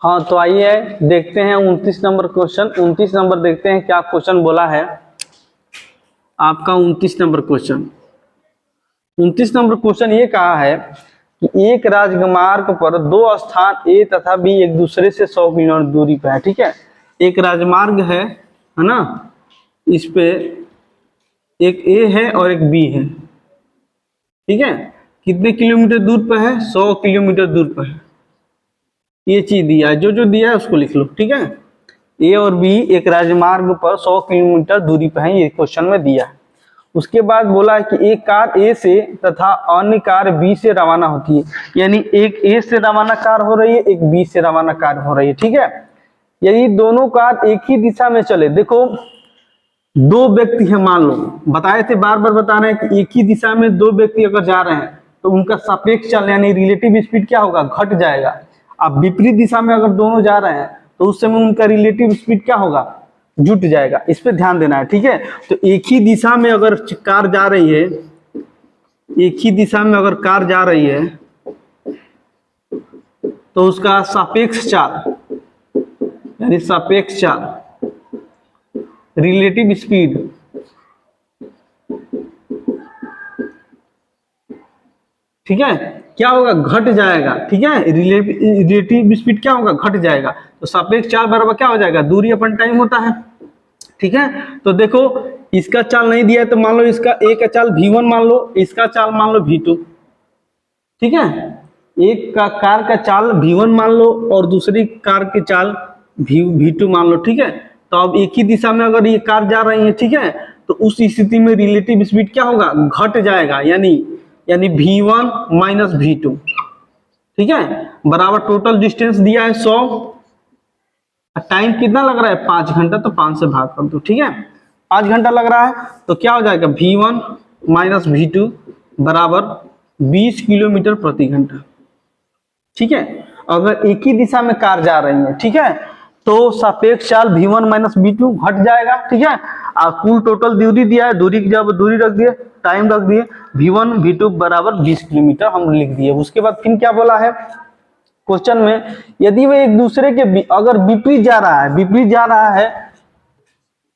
हाँ तो आइए देखते हैं 29 नंबर क्वेश्चन। 29 नंबर देखते हैं क्या क्वेश्चन बोला है आपका। 29 नंबर क्वेश्चन 29 नंबर क्वेश्चन ये कहा है कि एक राजमार्ग पर दो स्थान ए तथा बी एक दूसरे से 100 किलोमीटर दूरी पर है। ठीक है, एक राजमार्ग है ना, इस पे एक ए है और एक बी है। ठीक है, कितने किलोमीटर दूर पर है? 100 किलोमीटर दूर पर है। ये चीज दिया है, जो जो दिया है उसको लिख लो। ठीक है, ए और बी एक राजमार्ग पर 100 किलोमीटर दूरी पर है, ये क्वेश्चन में दिया है। उसके बाद बोला है कि एक कार ए से तथा अन्य कार बी से रवाना होती है, यानी एक ए से रवाना कार हो रही है, एक बी से रवाना कार हो रही है। ठीक है, यदि दोनों कार एक ही दिशा में चले, देखो दो व्यक्ति है मान लो, बताए थे बार बार बता रहे हैं कि एक ही दिशा में दो व्यक्ति अगर जा रहे हैं तो उनका सापेक्ष चाल यानी रिलेटिव स्पीड क्या होगा? घट जाएगा। अब विपरीत दिशा में अगर दोनों जा रहे हैं तो उस समय उनका रिलेटिव स्पीड क्या होगा? जुट जाएगा। इस पे ध्यान देना है। ठीक है, तो एक ही दिशा में अगर कार जा रही है, एक ही दिशा में अगर कार जा रही है तो उसका सापेक्ष चाल यानी सापेक्ष चाल रिलेटिव स्पीड ठीक है क्या होगा? घट जाएगा। ठीक है, रिलेटिव स्पीड क्या होगा? घट जाएगा। तो सापेक्ष चाल बराबर क्या हो जाएगा? दूरी अपन टाइम होता है। ठीक है, तो देखो इसका चाल नहीं दिया है तो मान लो इसका एक का चाल v1 मान लो, इसका चाल मान लो v2। ठीक है, एक का कार का चाल v1 मान लो और दूसरी कार की चाल v2 मान लो। ठीक है, तो अब एक ही दिशा में अगर ये कार जा रही है, ठीक है, तो उस स्थिति में रिलेटिव स्पीड क्या होगा? घट जाएगा, यानी v1 माइनस v2। ठीक है, बराबर टोटल डिस्टेंस दिया है 100, टाइम कितना लग रहा है? 5 घंटा, तो 5 से भाग कर दो। ठीक है, 5 घंटा लग रहा है तो क्या हो जाएगा? v1 माइनस v2 बराबर 20 किलोमीटर प्रति घंटा। ठीक है, अगर एक ही दिशा में कार जा रही है, ठीक है, तो सापेक्ष चाल v1 माइनस v2 घट जाएगा। ठीक है, कुल टोटल दूरी दिया है, दूरी की जब दूरी रख दिए, टाइम रख दिए, v1 v2 बराबर 20 किलोमीटर हम लिख दिए। उसके बाद फिर क्या बोला है क्वेश्चन में? यदि वो एक दूसरे के अगर विपरीत जा रहा है, विपरीत जा रहा है,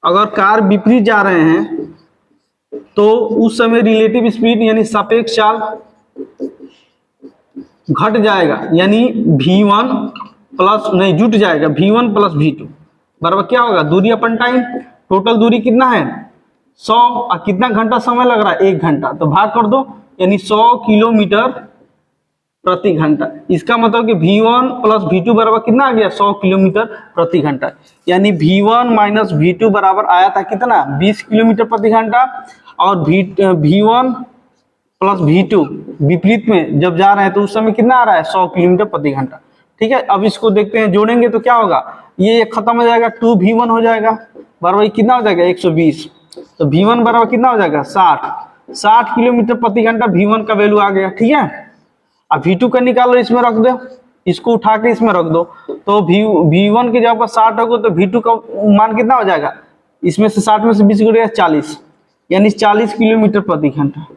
अगर कार विपरीत जा रहे हैं तो उस समय रिलेटिव स्पीड यानी सापेक्ष चाल घट जाएगा, यानी v1 प्लस नहीं जुट जाएगा, v1 प्लस v2 बराबर क्या होगा? दूरी अपन टाइम, टोटल दूरी कितना है? 100, और कितना घंटा समय लग रहा है? 1 घंटा, तो भाग कर दो, यानी 100 किलोमीटर प्रति घंटा। इसका मतलब कि v1 प्लस v2 बराबर कितना आ गया? 100 किलोमीटर प्रति घंटा, यानी v1 माइनस v2 बराबर आया था कितना? 20 किलोमीटर प्रति घंटा। और v1 प्लस v2 विपरीत में जब जा रहे हैं तो उस समय कितना आ रहा है? 100 किलोमीटर प्रति घंटा। ठीक है, अब इसको देखते हैं, जोड़ेंगे तो क्या होगा? ये खत्म हो जाएगा, 2v1 हो जाएगा, बराबर कितना हो जाएगा? 120। तो v1 बराबर कितना हो जाएगा? 60 किलोमीटर प्रति घंटा v1 का वैल्यू आ गया। ठीक है, अब v2 का निकालो, इसमें रख दो, इसको उठा के इसमें रख दो, तो v1 की जगह पर 60 होगा तो v2 का मान कितना हो जाएगा? इसमें से 60 में से 20 गुणा 40, यानी 40 किलोमीटर प्रति घंटा।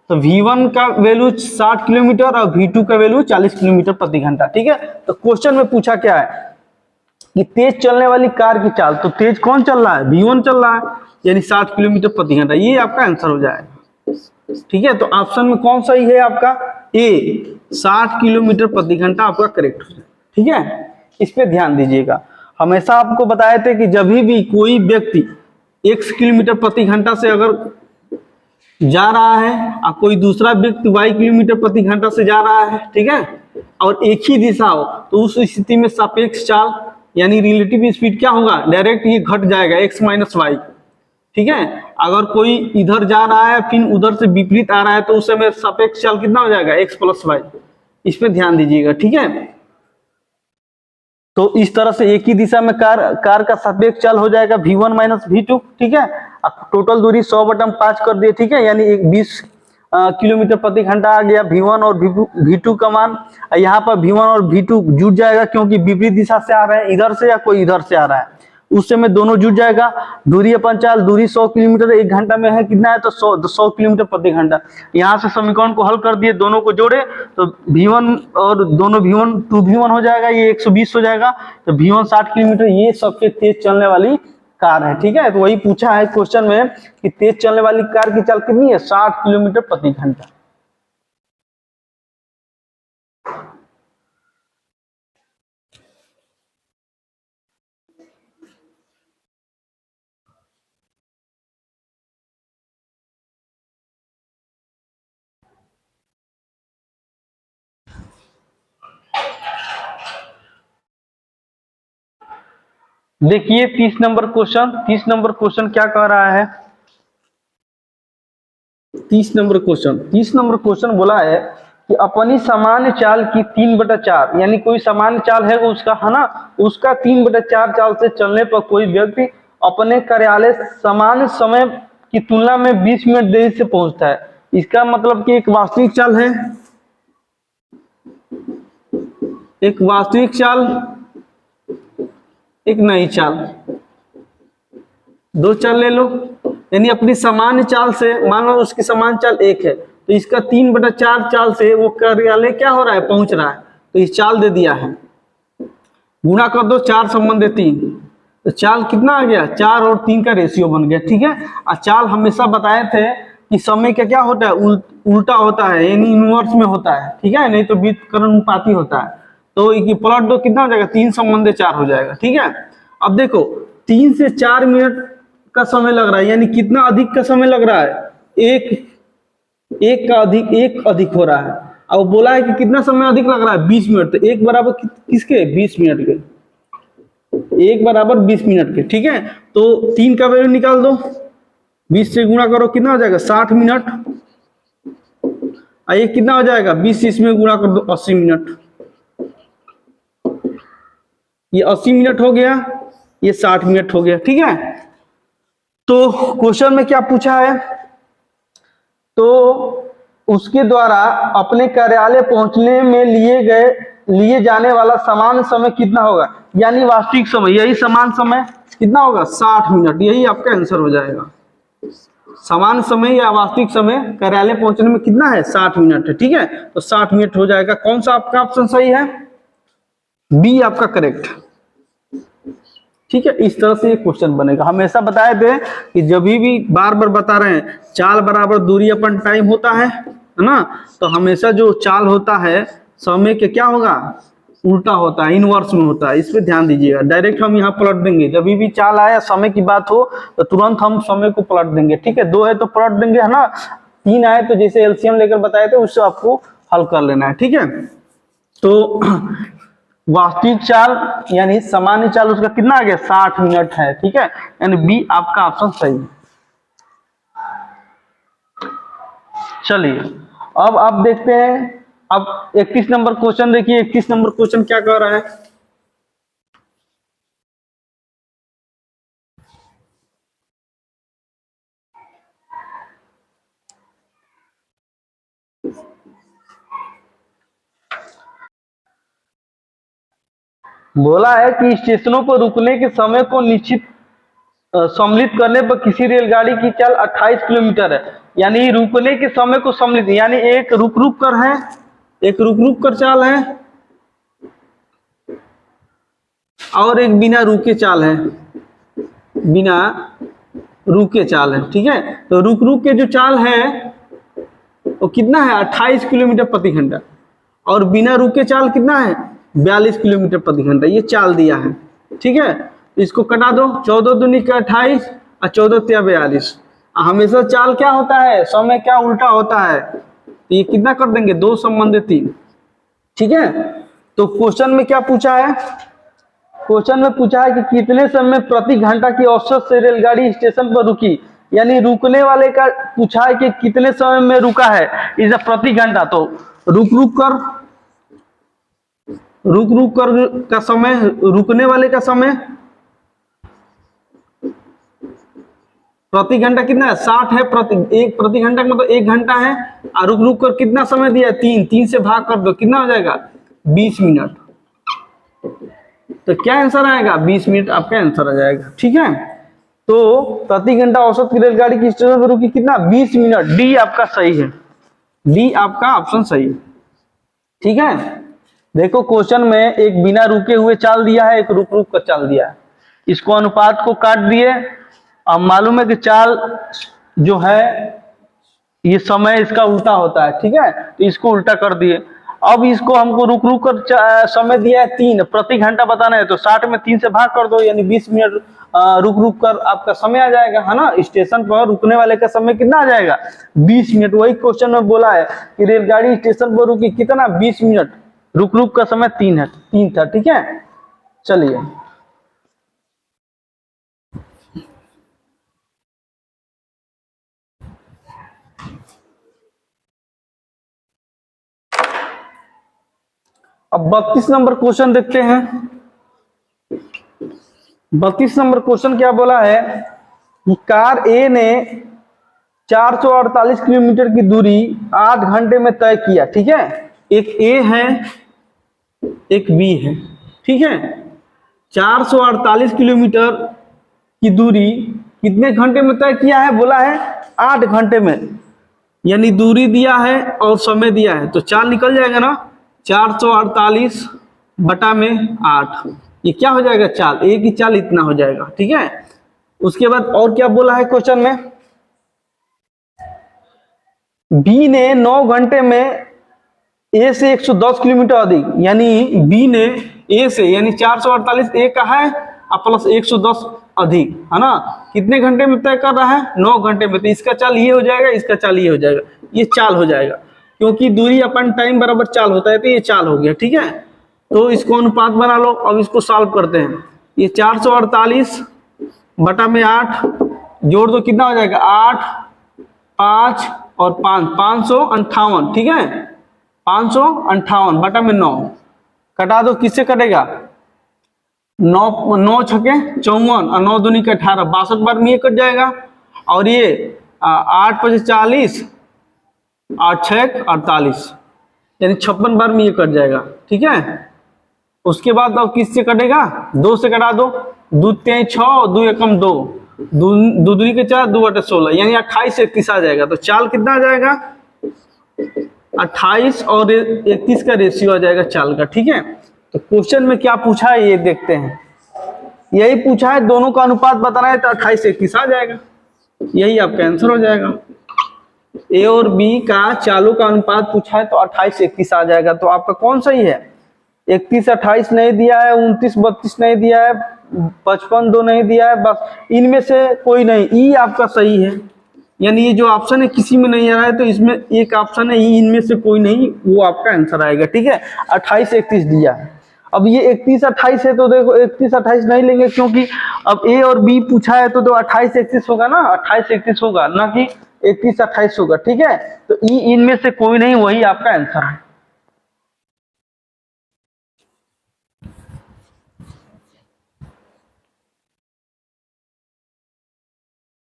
तो v1 का वैल्यू 60 किलोमीटर और v2 का वैल्यू 40 किलोमीटर प्रति घंटा। ठीक है, तो क्वेश्चन में पूछा क्या है कि तेज चलने वाली कार की चाल, तो तेज कौन चल रहा है? v1 चल रहा है, यानी 60 किलोमीटर प्रति घंटा। ये आपका आंसर हो जाएगा। ठीक है, तो ऑप्शन में कौन सही है आपका? ए, 60 किलोमीटर प्रति घंटा आपका करेक्ट हो जाए। ठीक है, इस पे ध्यान दीजिएगा। हमेशा आपको बताए थे कि जब भी कोई व्यक्ति x किलोमीटर प्रति घंटा से अगर जा रहा है और कोई दूसरा व्यक्ति y किलोमीटर प्रति घंटा से जा रहा है, ठीक है, और एक ही दिशा हो, तो उस स्थिति में सापेक्ष चाल यानी रिलेटिव स्पीड क्या होगा? डायरेक्ट ये घट जाएगा, x माइनस वाई। ठीक है, अगर कोई इधर जा रहा है फिर उधर से विपरीत आ रहा है तो उस समय सापेक्ष चाल कितना हो जाएगा? x plus y. इस पे ध्यान दीजिएगा। ठीक है, तो इस तरह से एक ही दिशा में कार का सापेक्ष चाल हो जाएगा v1 माइनस v2। ठीक है, अब टोटल दूरी 100/5 कर दिए। ठीक है, यानी 20 किलोमीटर प्रति घंटा आ गया v1 और v2 का मान। यहाँ पर v1 और v2 जुट जाएगा क्योंकि विपरीत दिशा से आ रहे हैं, इधर से या कोई इधर से आ रहा है, उस समय दोनों जुट जाएगा। दूरी अपन चाल, दूरी 100 किलोमीटर 1 घंटा में है, कितना है तो 100 किलोमीटर प्रति घंटा। यहाँ से समीकरण को हल कर दिए, दोनों को जोड़े तो V1 और दोनों V1 2V1 हो जाएगा, ये 120 हो जाएगा। तो V1 60 किलोमीटर, ये सबसे तेज चलने वाली कार है। ठीक है, तो वही पूछा है क्वेश्चन में कि तेज चलने वाली कार की चाल कितनी है, 60 किलोमीटर प्रति घंटा। देखिए 30 नंबर क्वेश्चन, 30 नंबर क्वेश्चन क्या कह रहा है। 30 नंबर क्वेश्चन बोला है कि अपनी सामान्य चाल की 3/4, यानी कोई सामान्य चाल है उसका, है ना, उसका 3/4 चाल से चलने पर कोई व्यक्ति अपने कार्यालय सामान्य समय की तुलना में 20 मिनट देरी से पहुंचता है। इसका मतलब कि एक वास्तविक चाल है, एक वास्तविक चाल, एक नई चाल, दो चाल ले लो। यानी अपनी सामान्य चाल से, मान लो उसकी सामान्य चाल 1 है, तो इसका 3/4 चाल से वो कार्यालय क्या हो रहा है, पहुंच रहा है। तो इस चाल दे दिया है, गुणा कर दो, 4 संबंध 3, तो चाल कितना आ गया, 4 और 3 का रेशियो बन गया। ठीक है, और चाल हमेशा बताए थे कि समय का क्या होता है, उल्टा होता है, यानी इनवर्स में होता है। ठीक है, नहीं तो व्युत्क्रमानुपाती होता है। तो ये प्लॉट दो, कितना हो जाएगा, 3 संबंध 4 हो जाएगा। ठीक है, अब देखो 3 से 4 मिनट का समय लग रहा है, यानी कितना अधिक का समय लग रहा है, एक अधिक हो रहा है। अब बोला है कि कितना समय अधिक लग रहा है, 20 मिनट। तो एक बराबर किसके, 20 मिनट के, एक बराबर 20 मिनट के। ठीक है, तो 3 का वैल्यू निकाल दो, 20 से गुणा करो, कितना हो जाएगा, 60 मिनट। ये कितना हो जाएगा, 20 इसमें गुणा कर दो, 80 मिनट। ये 80 मिनट हो गया, ये 60 मिनट हो गया। ठीक है, तो क्वेश्चन में क्या पूछा है, तो उसके द्वारा अपने कार्यालय पहुंचने में लिए जाने वाला समान समय कितना होगा, यानी वास्तविक समय, यही समान समय कितना होगा, 60 मिनट। यही आपका आंसर हो जाएगा। समान समय या वास्तविक समय कार्यालय पहुंचने में कितना है, 60 मिनट है। ठीक है, तो 60 मिनट हो जाएगा। कौन सा आपका ऑप्शन सही है, बी आपका करेक्ट। ठीक है, इस तरह से ये क्वेश्चन बनेगा। हमेशा बताए थे कि जब भी बार बार बता रहे हैं, चाल बराबर दूरी अपन टाइम होता है ना, तो हमेशा जो चाल होता है समय के क्या होगा, उल्टा होता है, इनवर्स में होता है। इस पे ध्यान दीजिएगा। डायरेक्ट हम यहाँ पलट देंगे, जब भी चाल आया समय की बात हो तो तुरंत हम समय को पलट देंगे। ठीक है, 2 है तो पलट देंगे, है ना, 3 आए तो जैसे एलसीएम लेकर बताए थे उससे आपको हल कर लेना है। ठीक है, तो वास्तविक चाल यानी सामान्य चाल उसका कितना आ गया, 60 मिनट है। ठीक है, यानी बी आपका ऑप्शन सही है। चलिए अब आप देखते हैं, अब 31 नंबर क्वेश्चन देखिए। 31 नंबर क्वेश्चन क्या कह रहा है, बोला है कि स्टेशनों पर रुकने के समय को निश्चित सम्मिलित करने पर किसी रेलगाड़ी की चाल 28 किलोमीटर है। यानी रुकने के समय को सम्मिलित, यानी एक रुक रुक कर है, एक रुक रुक कर चाल है और एक बिना रुके चाल है, बिना रुके चाल है। ठीक है, तो रुक रुक के जो चाल है वो कितना है, 28 किलोमीटर प्रति घंटा, और बिना रुके चाल कितना है, 42 किलोमीटर प्रति घंटा। ये चाल दिया है। ठीक है, इसको कटा दो, 14 दूनी का 28 और 14 तिया 42। हमेशा चाल क्या होता है, समय क्या उल्टा होता है, तो ये कितना कर देंगे, 2 संबंध 3। ठीक है, तो क्वेश्चन में क्या पूछा है, क्वेश्चन में पूछा है कि कितने समय प्रति घंटा की औसत से रेलगाड़ी स्टेशन पर रुकी। यानी रुकने वाले का पूछा है कि कितने समय में रुका है, इस प्रति घंटा। तो रुक रुक कर का समय, रुकने वाले का समय प्रति घंटा कितना है, 60 है। प्रति घंटा मतलब 1 घंटा है, और रुक रुक कर कितना समय दिया है, 3 से भाग कर दो, कितना हो जाएगा, 20 मिनट। तो क्या आंसर आएगा, 20 मिनट आपका आंसर आ जाएगा। ठीक है, तो प्रति घंटा औसत की रेलगाड़ी की स्टेशन पर रुकी कितना, 20 मिनट। डी आपका सही है, डी आपका ऑप्शन सही है। ठीक है, देखो क्वेश्चन में एक बिना रुके हुए चाल दिया है, एक रुक रुक कर चाल दिया है, इसको अनुपात को काट दिए। अब मालूम है कि चाल जो है ये समय इसका उल्टा होता है, ठीक है, तो इसको उल्टा कर दिए। अब इसको हमको रुक रुक कर समय दिया है 3, प्रति घंटा बताना है, तो 60 में 3 से भाग कर दो, यानी 20 मिनट रुक रुक कर आपका समय आ जाएगा, है ना। स्टेशन पर रुकने वाले का समय कितना आ जाएगा, 20 मिनट। वही क्वेश्चन में बोला है कि रेलगाड़ी स्टेशन पर रुकी कितना, 20 मिनट, रुक रुक का समय 3 था। ठीक है, चलिए अब 32 नंबर क्वेश्चन देखते हैं। 32 नंबर क्वेश्चन क्या बोला है कि कार ए ने 448 किलोमीटर की दूरी 8 घंटे में तय किया। ठीक है, एक ए है एक बी है। ठीक है, 448 किलोमीटर की दूरी कितने घंटे में तय किया है, बोला है 8 घंटे में, यानी दूरी दिया है और समय दिया है, तो चाल निकल जाएगा ना, 448 बटा में 8, ये क्या हो जाएगा, चाल, एक ही चाल इतना हो जाएगा। ठीक है, उसके बाद और क्या बोला है क्वेश्चन में, बी ने 9 घंटे में ए से 110 किलोमीटर अधिक, यानी बी ने ए से, यानी 448 ए का है प्लस 110 अधिक, है ना, कितने घंटे में तय कर रहा है, 9 घंटे में। तो इसका चाल ये हो जाएगा, इसका चाल ये हो जाएगा, ये चाल हो जाएगा, क्योंकि दूरी अपन टाइम बराबर चाल होता है, तो ये चाल हो गया। ठीक है, तो इसको अनुपात बना लो। अब इसको सॉल्व करते हैं, ये 448 बटा में 8 जोड़ दो, कितना हो जाएगा, 8 5 और 5 558। ठीक है, 558 बटा में 9 कटा दो, किससे कटेगा, 9 छके 54 और 9 दूनी के 18, 62 बार में ये कट जाएगा। और ये 8 5 40 8 6 48, यानी 56 बार में ये कट जाएगा। ठीक है, उसके बाद अब किससे कटेगा, 2 से कटा दो, 2 3 6 2 एकम 2, 2 दूनी के 4 2 8 16, यानी 28 से 31 आ जाएगा। तो चाल कितना आ जाएगा, 28 और 31 का रेशियो आ जाएगा चाल का। ठीक है, तो क्वेश्चन में क्या पूछा है ये देखते हैं, यही पूछा है, दोनों का अनुपात बताना है, तो 28 से 31 आ जाएगा, यही आपका आंसर हो जाएगा। ए और बी का चालों का अनुपात पूछा है, तो 28 से 31 आ जाएगा। तो आपका कौन सही है, 31 28 नहीं दिया है, 29 32 नहीं दिया है, 55 2 नहीं दिया है, बस इनमें से कोई नहीं, ई आपका सही है, यानी ये जो ऑप्शन है किसी में नहीं आ रहा है, तो इसमें एक ऑप्शन है ई, इनमें से कोई नहीं, वो आपका आंसर आएगा। ठीक है, 28 31 दिया है। अब ये 31 28 है, तो देखो 31 28 नहीं लेंगे, क्योंकि अब ए और बी पूछा है, तो 28 31 होगा ना, 28 31 होगा ना कि 31 28 होगा। ठीक है, तो ई इनमें से कोई नहीं, वही आपका आंसर है।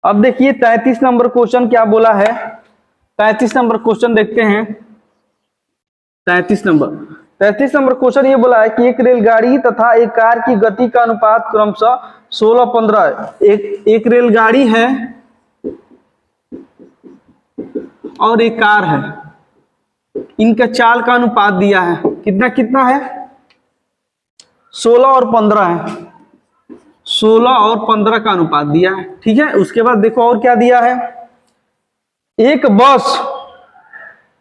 अब देखिए 33 नंबर क्वेश्चन क्या बोला है, 33 नंबर क्वेश्चन देखते हैं। 33 नंबर क्वेश्चन ये बोला है कि एक रेलगाड़ी तथा एक कार की गति का अनुपात क्रमशः 16-15 है। एक रेलगाड़ी है और एक कार है, इनका चाल का अनुपात दिया है, कितना कितना है, 16 और 15 है, 16 और 15 का अनुपात दिया है। ठीक है, उसके बाद देखो और क्या दिया है, एक बस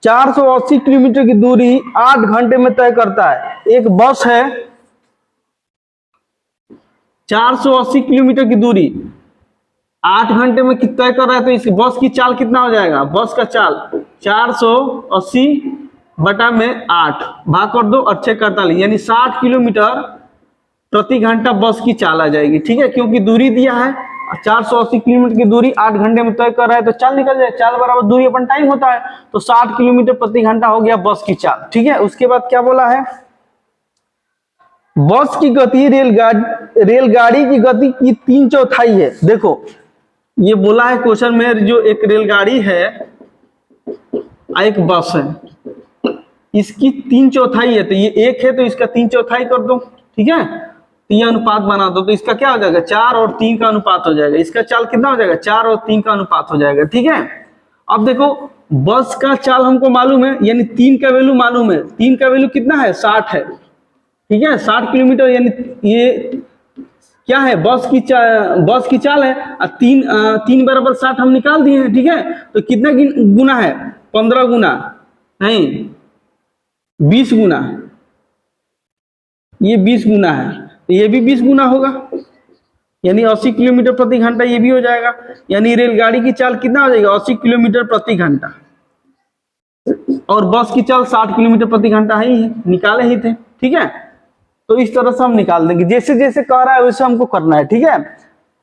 480 किलोमीटर की दूरी 8 घंटे में तय करता है। एक बस है 480 किलोमीटर की दूरी 8 घंटे में तय कर रहा है, तो इस बस की चाल कितना हो जाएगा, बस का चाल 480 बटा में 8 भाग कर दो, 8 6 48, यानी 60 किलोमीटर प्रति घंटा बस की चाल आ जाएगी। ठीक है, क्योंकि दूरी दिया है 480 किलोमीटर की दूरी 8 घंटे में तय कर रहा है, तो चाल निकल जाए, चाल बराबर दूरी अपन टाइम होता है, तो 60 किलोमीटर प्रति घंटा हो गया बस की चाल। ठीक है, उसके बाद क्या बोला है, बस की गति रेलगाड़ी की गति की 3/4 है। देखो ये बोला है क्वेश्चन में, जो एक रेलगाड़ी है एक बस है, इसकी 3/4 है, तो ये एक है, तो इसका 3/4 कर दो। ठीक है, ये अनुपात बना दो तो इसका क्या हो जाएगा, 4 और 3 का अनुपात हो जाएगा। इसका चाल कितना हो जाएगा, 4 और 3 का अनुपात हो जाएगा। ठीक है, अब देखो बस का चाल हमको मालूम है, यानी 3 का वैल्यू मालूम है। 3 का वैल्यू कितना है, 60 है। ठीक है, 60 किलोमीटर, यानी ये क्या है, बस की चाल है। और 3 बराबर 60 हम निकाल दिए हैं। ठीक है, तो कितना गुना है, 15 गुना नहीं 20 गुना, ये 20 गुना है, तो ये भी 20 गुना होगा, यानी 80 किलोमीटर प्रति घंटा ये भी हो जाएगा। यानी रेलगाड़ी की चाल कितना हो जाएगा, 80 किलोमीटर प्रति घंटा, और बस की चाल 60 किलोमीटर प्रति घंटा ही है, निकाले ही थे। ठीक है, तो इस तरह से हम निकाल देंगे, जैसे जैसे कह रहा है वैसे हमको करना है। ठीक है,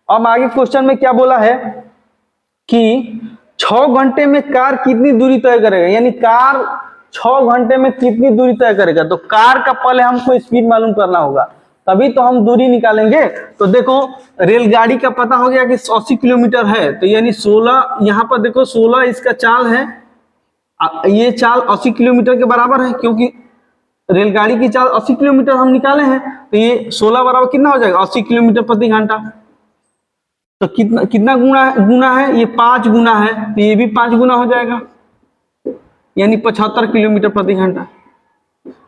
अब आगे क्वेश्चन में क्या बोला है कि 6 घंटे में कार कितनी दूरी तय करेगा, यानी कार 6 घंटे में कितनी दूरी तय करेगा। तो कार का पहले हमको स्पीड मालूम करना होगा, तभी तो हम दूरी निकालेंगे। तो देखो रेलगाड़ी का पता हो गया कि 80 किलोमीटर है, तो यानी 16, यहाँ पर देखो 16 इसका चाल है, ये चाल 80 किलोमीटर के बराबर है, क्योंकि रेलगाड़ी की चाल 80 किलोमीटर हम निकाले हैं, तो ये 16 बराबर कितना हो जाएगा, 80 किलोमीटर प्रति घंटा। तो कितना गुना है, ये 5 गुना है, तो ये भी 5 गुना हो जाएगा, यानी 75 किलोमीटर प्रति घंटा।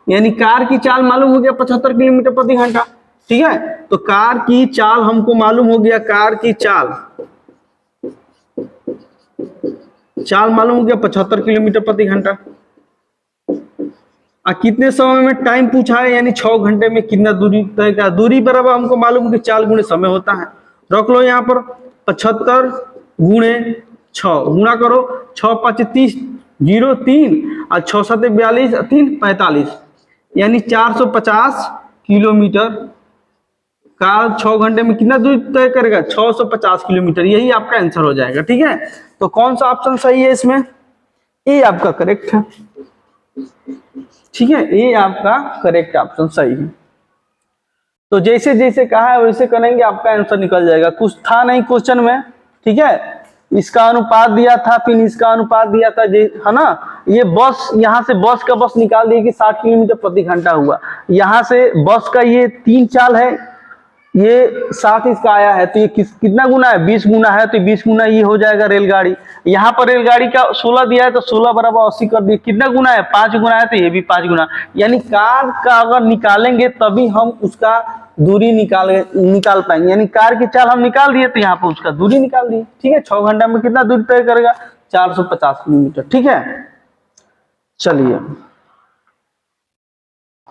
यानी कार की चाल मालूम हो गया 75 किलोमीटर प्रति घंटा। ठीक है, तो कार की चाल हमको मालूम हो गया, कार की चाल मालूम हो गया 75 किलोमीटर प्रति घंटा। कितने समय में टाइम पूछा है, यानी 6 घंटे में कितना दूरी तय का। दूरी बराबर हमको मालूम है कि 4 गुणे समय होता है। रख लो यहाँ पर 75 गुणे 6, गुणा करो, 6 5 30 0 3 और 6 7 42 3 45, यानी 450 किलोमीटर कार 6 घंटे में कितना दूरी तय करेगा, 650 किलोमीटर। यही आपका आंसर हो जाएगा। ठीक है, तो कौन सा ऑप्शन सही है इसमें, ए आपका करेक्ट है। ठीक है, ये आपका करेक्ट ऑप्शन सही है। तो जैसे जैसे कहा है वैसे करेंगे, आपका आंसर निकल जाएगा। कुछ था नहीं क्वेश्चन में। ठीक है, इसका अनुपात दिया था, फिर इसका अनुपात दिया था, है ना। ये बस, यहाँ से बस का बस निकाल दिए कि 60 किलोमीटर प्रति घंटा हुआ। यहाँ से बस का ये 3 चाल है, ये 60 इसका आया है, तो ये कितना गुना है, 20 गुना है, तो 20 गुना ये हो जाएगा रेलगाड़ी। यहाँ पर रेलगाड़ी का 16 दिया है, तो 16 बराबर 80 कर दिए। कितना गुना है, 5 गुना है, तो ये भी 5 गुना। यानी कार का अगर निकालेंगे तभी हम उसका दूरी निकाल पाएंगे। यानी कार की चाल हम निकाल दिए, तो यहाँ पर उसका दूरी निकाल दिए। ठीक है, 6 घंटा में कितना दूरी तय करेगा, 450 किलोमीटर। ठीक है, चलिए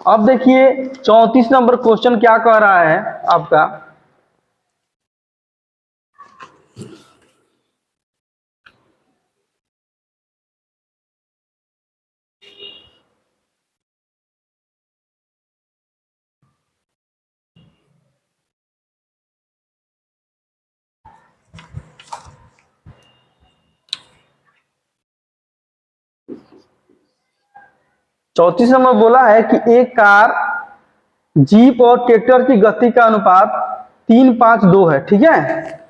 अब देखिए 34 नंबर क्वेश्चन क्या कह रहा है आपका। चौतीस नंबर बोला है कि एक कार जीप और ट्रैक्टर की गति का अनुपात 3:5:2 है। ठीक है,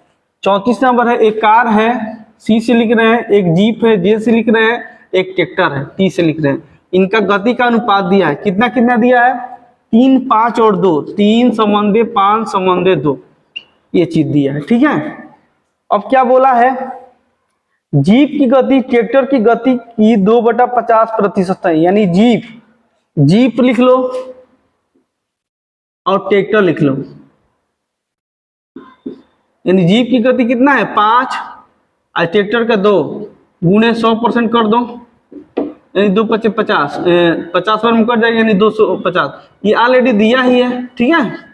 34 नंबर है, एक कार है सी से लिख रहे हैं, एक जीप है जे से लिख रहे हैं, एक ट्रैक्टर है टी से लिख रहे हैं। इनका गति का अनुपात दिया है, कितना कितना दिया है, 3 5 और 2, 3 समंदे 5 समंदे 2, ये चीज दिया है। ठीक है, अब क्या बोला है, जीप की गति ट्रैक्टर की गति की 2/50% है। यानी जीप लिख लो और ट्रैक्टर लिख लो। यानी जीप की गति कितना है 5 और ट्रैक्टर का 2, गुणे 100% कर दो, यानी 2 5 50, 50 पर मुकर जाएगा, यानी 250। ये ऑलरेडी दिया ही है। ठीक है,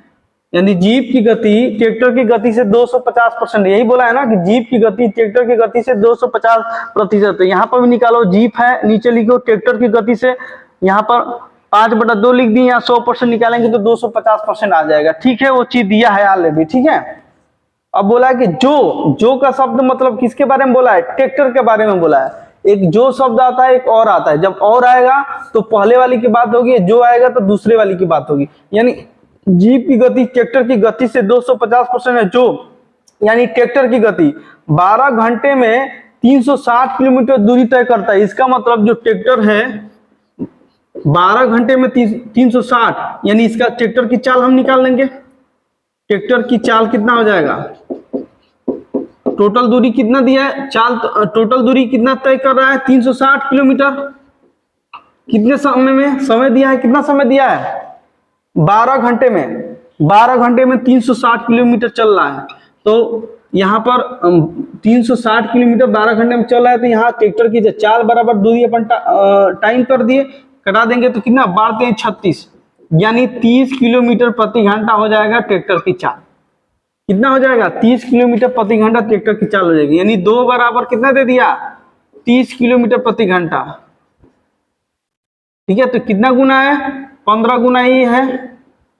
यानी जीप की गति ट्रैक्टर की गति से 250%, यही बोला है ना कि जीप की गति ट्रैक्टर की गति से 250%। यहाँ पर भी निकालो, जीप है नीचे लिखो, ट्रैक्टर की गति से यहाँ पर 5/2 लिख दी, यहाँ 100% निकालेंगे तो 250% आ जाएगा। ठीक है, वो चीज दिया है ऑलरेडी। ठीक है, अब बोला है कि जो का शब्द मतलब किसके बारे में बोला है, ट्रैक्टर के बारे में बोला है। एक जो शब्द आता है, एक और आता है। जब और आएगा तो पहले वाली की बात होगी, जो आएगा तो दूसरे वाली की बात होगी। यानी जीप की गति ट्रैक्टर की गति से 250% है। जो यानी ट्रैक्टर की गति 12 घंटे में 360 किलोमीटर दूरी तय करता है। इसका मतलब जो ट्रैक्टर है 12 घंटे में 360, यानी इसका ट्रैक्टर की चाल हम निकाल लेंगे। ट्रैक्टर की चाल कितना हो जाएगा, टोटल दूरी कितना दिया है, चाल टोटल दूरी कितना तय कर रहा है 360 किलोमीटर। कितने समय में समय दिया है, कितना समय दिया है 12 घंटे में, 12 घंटे में 360 किलोमीटर चल रहा है। तो यहाँ पर 360 किलोमीटर 12 घंटे में चल रहा है, तो यहाँ ट्रैक्टर की चाल बराबर दूरी अपन टाइम कर दिए, कटा देंगे तो कितना 12 36, यानी 30 किलोमीटर प्रति घंटा हो जाएगा ट्रैक्टर की चाल। कितना हो जाएगा 30 किलोमीटर प्रति घंटा ट्रैक्टर की चाल हो जाएगी, यानी 2 बराबर कितना दे दिया 30 किलोमीटर प्रति घंटा। ठीक है, तो कितना गुना है 15 गुना ये है,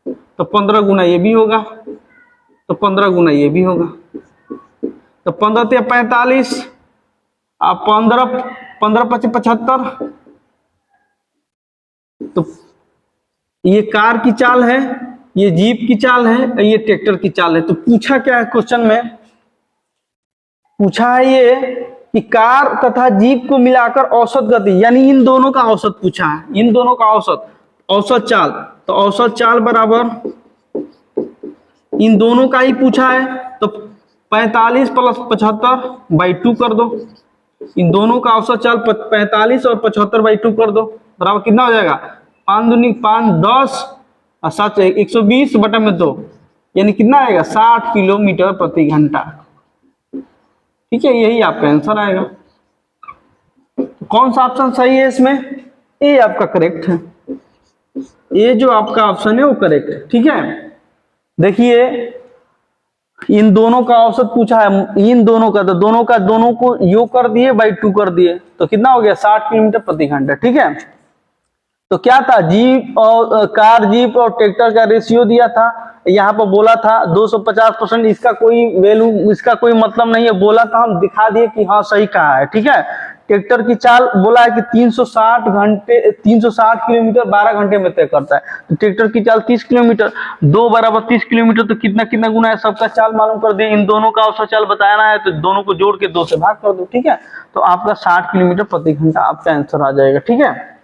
तो 15 गुना ये भी होगा, तो 15 गुना ये भी होगा, तो 15 ते 45 और 15 पचे 75। तो ये कार की चाल है, ये जीप की चाल है, ये ट्रैक्टर की चाल है। तो पूछा क्या है क्वेश्चन में, पूछा है ये कि कार तथा जीप को मिलाकर औसत गति, यानी इन दोनों का औसत पूछा है, इन दोनों का औसत चाल। तो औसत चाल बराबर इन दोनों का ही पूछा है, तो 45 प्लस 75/2 कर दो। इन दोनों का औसत चाल 45 और 75/2 कर दो, बराबर कितना हो जाएगा 5 दूनी 5 10 और 7 120/2, यानी कितना आएगा 60 किलोमीटर प्रति घंटा। ठीक है, यही आपका आंसर आएगा। तो कौन सा ऑप्शन सही है इसमें, ए आपका करेक्ट है, ये जो आपका ऑप्शन है वो करेक्ट है। ठीक है, देखिए इन दोनों का औसत पूछा है, इन दोनों का, तो दोनों को योग कर दिए /2 कर दिए, तो कितना हो गया 60 किलोमीटर प्रति घंटा। ठीक है, तो क्या था जीप और कार, जीप और ट्रैक्टर का रेशियो दिया था, यहाँ पर बोला था 250%, इसका कोई वैल्यू, इसका कोई मतलब नहीं है, बोला था हम दिखा दिए कि हाँ सही कहा है। ठीक है, ट्रैक्टर की चाल बोला है कि 360 किलोमीटर 12 घंटे में तय करता है, तो ट्रैक्टर की चाल 30 किलोमीटर, 2 बराबर 30 किलोमीटर, तो कितना कितना गुना है, सबका चाल मालूम कर दिए। इन दोनों का औसत चाल बताना है, तो दोनों को जोड़ के 2 से भाग कर दो। ठीक है, तो आपका 60 किलोमीटर प्रति घंटा आपका आंसर आ जाएगा। ठीक है,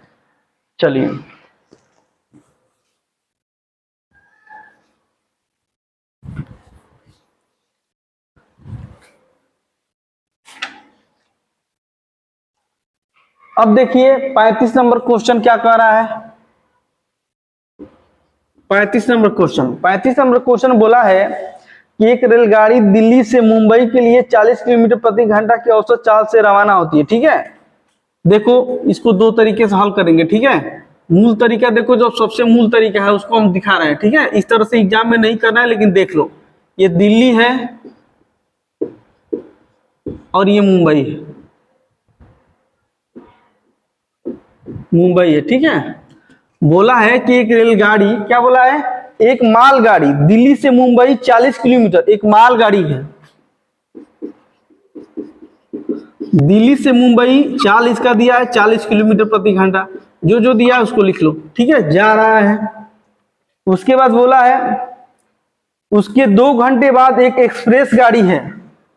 चलिए अब देखिए 35 नंबर क्वेश्चन क्या कह रहा है। 35 नंबर क्वेश्चन बोला है कि एक रेलगाड़ी दिल्ली से मुंबई के लिए 40 किलोमीटर प्रति घंटा की औसत चाल से रवाना होती है। ठीक है, देखो इसको 2 तरीके से हल करेंगे। ठीक है, मूल तरीका देखो, जो सबसे मूल तरीका है उसको हम दिखा रहे हैं। ठीक है, इस तरह से एग्जाम में नहीं करना है, लेकिन देख लो, ये दिल्ली है और ये मुंबई है। ठीक है, बोला है कि एक रेलगाड़ी, क्या बोला है, एक मालगाड़ी दिल्ली से मुंबई 40 किलोमीटर, एक मालगाड़ी है दिल्ली से मुंबई, चाल इसका दिया है 40 किलोमीटर प्रति घंटा, जो दिया है उसको लिख लो। ठीक है, जा रहा है। उसके बाद बोला है उसके 2 घंटे बाद एक एक्सप्रेस गाड़ी है,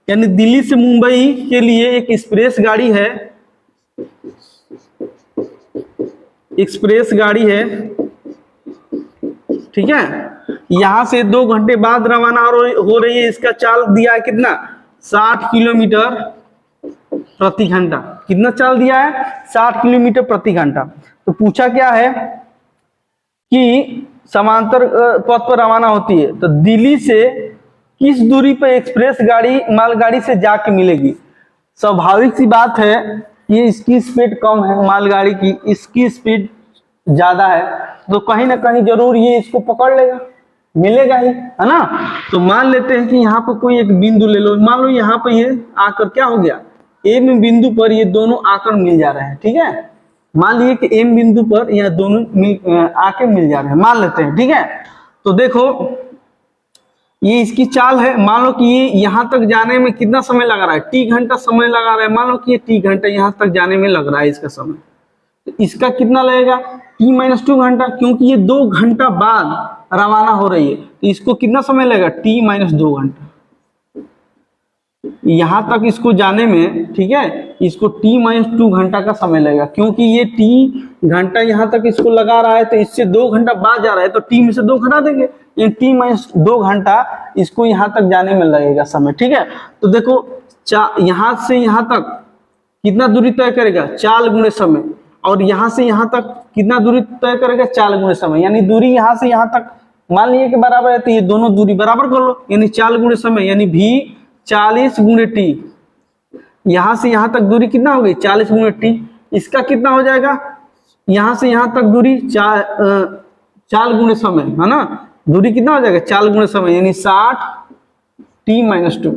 यानी दिल्ली से मुंबई के लिए एक एक्सप्रेस गाड़ी है, ठीक है, यहां से 2 घंटे बाद रवाना हो रही है। इसका चाल दिया है कितना 60 किलोमीटर प्रति घंटा। कितना चाल दिया है 60 किलोमीटर प्रति घंटा। तो पूछा क्या है कि समांतर पथ पर रवाना होती है, तो दिल्ली से किस दूरी पर एक्सप्रेस गाड़ी मालगाड़ी से जाके मिलेगी। स्वाभाविक सी बात है कि इसकी स्पीड कम है मालगाड़ी की, इसकी स्पीड ज्यादा है, तो कहीं ना कहीं जरूर ये इसको पकड़ लेगा, मिलेगा ही, है ना। तो मान लेते हैं कि यहाँ पर कोई एक बिंदु ले लो, मान लो यहाँ पर ये आकर क्या हो गया, एम बिंदु पर ये दोनों आकर मिल जा रहे हैं। ठीक है, मान लीजिए कि एम बिंदु पर यह दोनों आके मिल जा रहे हैं, मान लेते हैं। ठीक है, तो देखो ये इसकी चाल है, मान लो कि ये यहाँ तक जाने में कितना समय लगा रहा है, टी घंटा समय लगा रहा है। मान लो कि ये टी घंटा यहाँ तक जाने में लग रहा है इसका समय, तो इसका कितना लगेगा t-2 घंटा, क्योंकि ये 2 घंटा बाद रवाना हो रही है, तो इसको कितना समय लगेगा t-2 घंटा। यहाँ तक इसको जाने में, ठीक है, इसको t-2 घंटा का समय लगेगा, क्योंकि ये t घंटा यहाँ तक इसको लगा रहा है, तो इससे 2 घंटा बाद जा रहा है, तो t में से 2 घटा देंगे, ये t-2 घंटा इसको यहाँ तक जाने में लगेगा समय, ठीक है। तो देखो यहाँ से यहाँ तक कितना दूरी तय करेगा, 4 गुणे समय, और यहाँ से यहाँ तक कितना दूरी तय करेगा, 4 गुणे समय, यानी दूरी यहाँ से यहाँ तक मान लिए कि बराबर है, तो ये दोनों दूरी बराबर कर लो, यानी 4 गुणे समय, यानी v 40 गुणे टी, यहां से यहां तक दूरी कितना हो गई, 40 गुणे टी, इसका कितना हो जाएगा, यहां से यहां तक दूरी 4 गुणे समय, है ना, दूरी कितना हो जाएगा, 4 गुणे समय, यानी 60 t-2,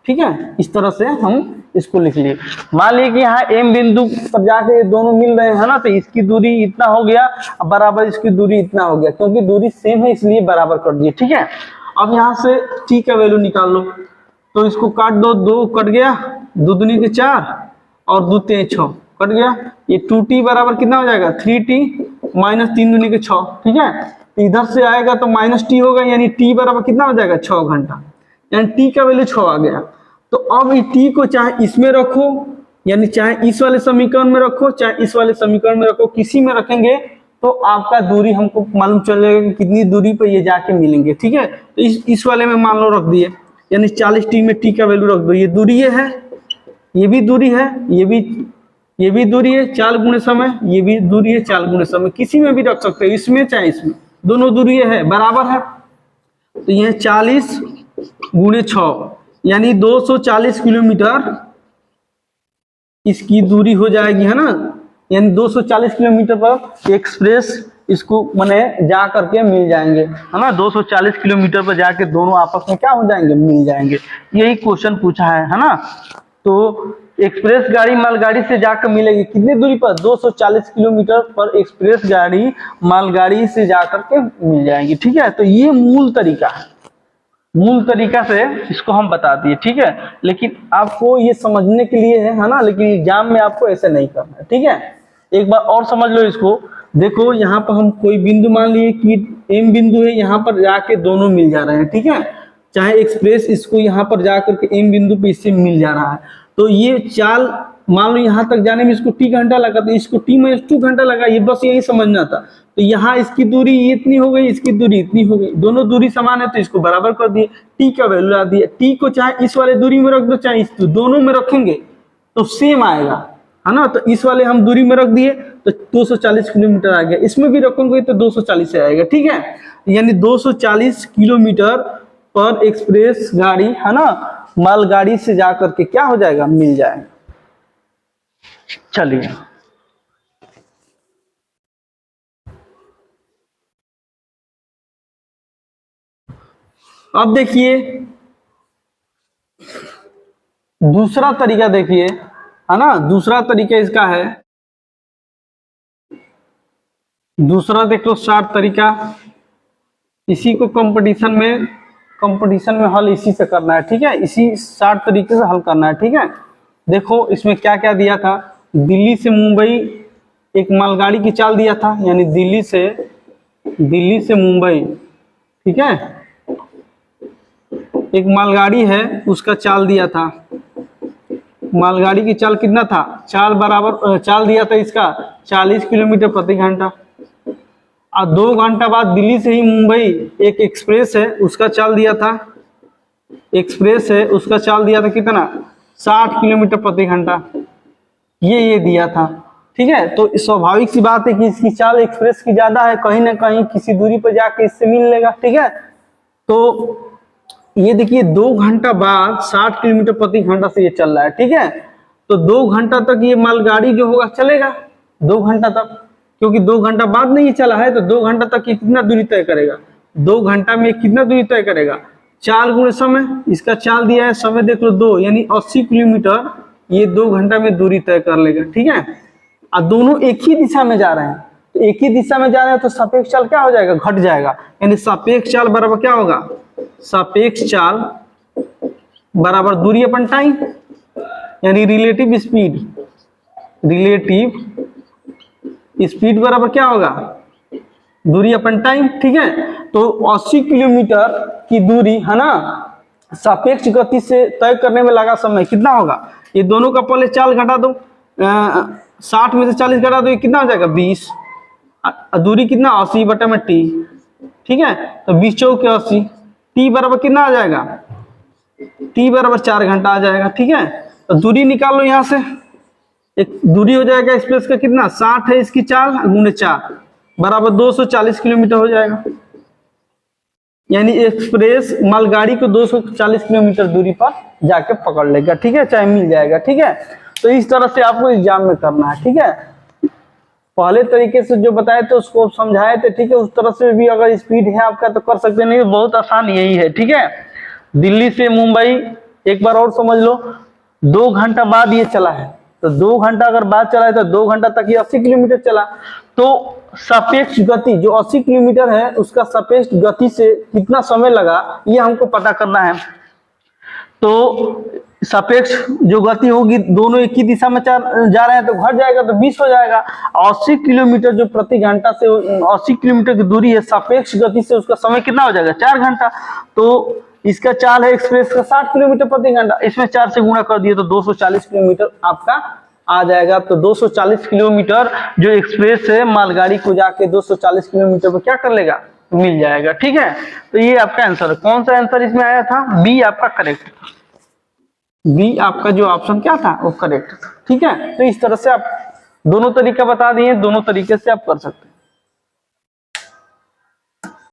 ठीक है। इस तरह से हम इसको लिख लिए। मान लिए कि यहाँ m बिंदु पर जाके ये दोनों मिल रहे हैं ना, तो इसकी दूरी इतना हो गया, बराबर इसकी दूरी इतना हो गया, क्योंकि दूरी सेम है इसलिए बराबर कर दिए, ठीक है। अब यहाँ से t का वैल्यू निकाल लो, तो इसको काट दो, 2 कट गया, 2 दूनी के 4 और 2 3 6 कट गया, ये 2t बराबर कितना हो जाएगा, 3t माइनस 3 दूनी के 6, ठीक है। तो इधर से आएगा तो माइनस t होगा, यानी t बराबर कितना हो जाएगा, 6 घंटा, यानी t का वैल्यू 6 आ गया। तो अब इस t को चाहे इसमें रखो, यानी चाहे इस वाले समीकरण में रखो, चाहे इस वाले समीकरण में रखो, किसी में रखेंगे तो आपका दूरी हमको मालूम चल जाएगा कि कितनी दूरी पर ये जाके मिलेंगे, ठीक है। तो इस वाले में मान लो रख दिए, यानी 40 t में t का वैल्यू रख दो, ये दूरी ये है, ये भी दूरी है, ये भी दूरी है 4 गुणे समय, ये भी दूरी है 4 गुणे समय, किसी में भी रख सकते हो, इसमें चाहे इसमें, दोनों दूरी है बराबर है। तो ये 40 गुणे 6 यानी 240 किलोमीटर इसकी दूरी हो जाएगी, है ना, यानी 240 किलोमीटर पर एक्सप्रेस इसको मैंने जा करके मिल जाएंगे, है ना, 240 किलोमीटर पर जाके दोनों आपस में क्या हो जाएंगे, मिल जाएंगे। यही क्वेश्चन पूछा है ना। तो एक्सप्रेस गाड़ी मालगाड़ी से जाकर मिलेगी कितनी दूरी पर, 240 किलोमीटर पर एक्सप्रेस गाड़ी मालगाड़ी से जाकर के मिल जाएंगी, ठीक है। तो ये मूल तरीका है, मूल तरीका से इसको हम बता दिए, ठीक है। लेकिन आपको ये समझने के लिए है ना, लेकिन एग्जाम में आपको ऐसे नहीं करना है, ठीक है। एक बार और समझ लो इसको, देखो यहाँ पर हम कोई बिंदु मान लिए कि m बिंदु है, यहाँ पर जाके दोनों मिल जा रहे हैं, ठीक है, चाहे एक्सप्रेस इसको यहाँ पर जाकर के m बिंदु पे इससे मिल जा रहा है, तो ये चाल मान लो यहाँ तक जाने में इसको t घंटा लगा, तो इसको t-2 घंटा लगा, ये बस यही समझना था। तो यहाँ इसकी दूरी इतनी हो गई, इसकी दूरी इतनी हो गई, दोनों दूरी समान है, तो इसको बराबर कर दिए, t का वैल्यू ला दिया, t को चाहे इस वाले दूरी में रख दो, चाहे इस दोनों में रखेंगे तो सेम आएगा, है ना। तो इस वाले हम दूरी में रख दिए तो 240 किलोमीटर आ गया, इसमें भी रखेंगे तो 240 से आएगा, ठीक है। यानी 240 किलोमीटर पर एक्सप्रेस गाड़ी, है ना, मालगाड़ी से जाकर के क्या हो जाएगा, मिल जाएगा। चलिए अब देखिए दूसरा तरीका, देखिए, है ना, दूसरा तरीका इसका है, दूसरा देख लो शॉर्ट तरीका, इसी को कंपटीशन में हल इसी से करना है, ठीक है, इसी शॉर्ट तरीके से हल करना है, ठीक है। देखो इसमें क्या क्या दिया था, दिल्ली से मुंबई एक मालगाड़ी की चाल दिया था, यानी दिल्ली से मुंबई, ठीक है, एक मालगाड़ी है उसका चाल दिया था, मालगाड़ी की चाल कितना था, चाल दिया था इसका 40 किलोमीटर प्रति घंटा, और 2 घंटा बाद दिल्ली से ही मुंबई एक एक्सप्रेस है उसका चाल दिया था, कितना, 60 किलोमीटर प्रति घंटा, ये दिया था, ठीक है। तो स्वाभाविक सी बात है कि इसकी चाल एक्सप्रेस की ज्यादा है, कहीं ना कहीं किसी दूरी पर जाके इससे मिल लेगा, ठीक है। तो ये देखिए 2 घंटा बाद 60 किलोमीटर प्रति घंटा से ये चल रहा है, ठीक है। तो 2 घंटा तक ये मालगाड़ी जो होगा चलेगा, 2 घंटा तक, क्योंकि 2 घंटा बाद नहीं चला है, तो 2 घंटा तक ये कितना दूरी तय करेगा, 2 घंटा में कितना दूरी तय करेगा, 4 गुणे समय, इसका चाल दिया है, समय देख लो 2, यानी 80 किलोमीटर ये 2 घंटा में दूरी तय कर लेगा, ठीक है। और दोनों एक ही दिशा में जा रहे हैं, तो एक ही दिशा में जा रहे हैं तो सापेक्ष चाल क्या हो जाएगा, घट जाएगा, यानी सापेक्ष चाल बराबर क्या होगा, सापेक्ष चाल बराबर दूरी अपन टाइम, यानी रिलेटिव स्पीड बराबर क्या होगा, दूरी अपन टाइम, ठीक है। तो 80 किलोमीटर की दूरी, है ना, सापेक्ष गति से तय करने में लगा समय कितना होगा, ये दोनों का पहले चाल घटा दो, 60 में से 40 घटा दो, ये कितना हो जाएगा 20। दूरी कितना 80 बटे में टी, ठीक है, तो 20 चौके 80, टी बराबर कितना आ जाएगा, टी बराबर 4 घंटा आ जाएगा, ठीक है। तो दूरी निकाल लो यहाँ से, एक दूरी हो जाएगा एक्सप्रेस का कितना 60 है, इसकी चाल गुणे 4 बराबर 240 किलोमीटर हो जाएगा। यानी एक्सप्रेस मालगाड़ी को 240 किलोमीटर दूरी पर जाके पकड़ लेगा, ठीक है, चाहे मिल जाएगा, ठीक है। तो इस तरह से आपको एग्जाम में करना है, ठीक है। पहले तरीके से जो बताए थे उसको समझाए थे, ठीक है, उस तरह से भी अगर स्पीड है आपका तो कर सकते नहीं, बहुत आसान यही है, ठीक है। दिल्ली से मुंबई एक बार और समझ लो, 2 घंटा बाद ये चला है, तो 2 घंटा अगर बाद चला है तो 2 घंटा तक ये 80 किलोमीटर चला, तो सापेक्ष गति जो 80 किलोमीटर है उसका सापेक्ष गति से कितना समय लगा ये हमको पता करना है। तो सापेक्ष जो गति होगी, दोनों एक ही दिशा में जा रहे हैं तो घट जाएगा, तो 20 हो जाएगा। 80 किलोमीटर जो प्रति घंटा से 80 किलोमीटर की दूरी है, सापेक्ष गति से उसका समय कितना हो जाएगा 4 घंटा। तो इसका चाल है एक्सप्रेस का 60 किलोमीटर प्रति घंटा, इसमें 4 से गुणा कर दिए तो 240 किलोमीटर आपका आ जाएगा। तो 240 किलोमीटर जो एक्सप्रेस है मालगाड़ी को जाके 240 किलोमीटर पर क्या कर लेगा, मिल जाएगा, ठीक है। तो ये आपका आंसर है। कौन सा आंसर इसमें आया था, बी आपका करेक्ट, बी आपका जो ऑप्शन क्या था वो करेक्ट था, ठीक है। तो इस तरह से आप दोनों तरीका बता दिए, दोनों तरीके से आप कर सकते हैं।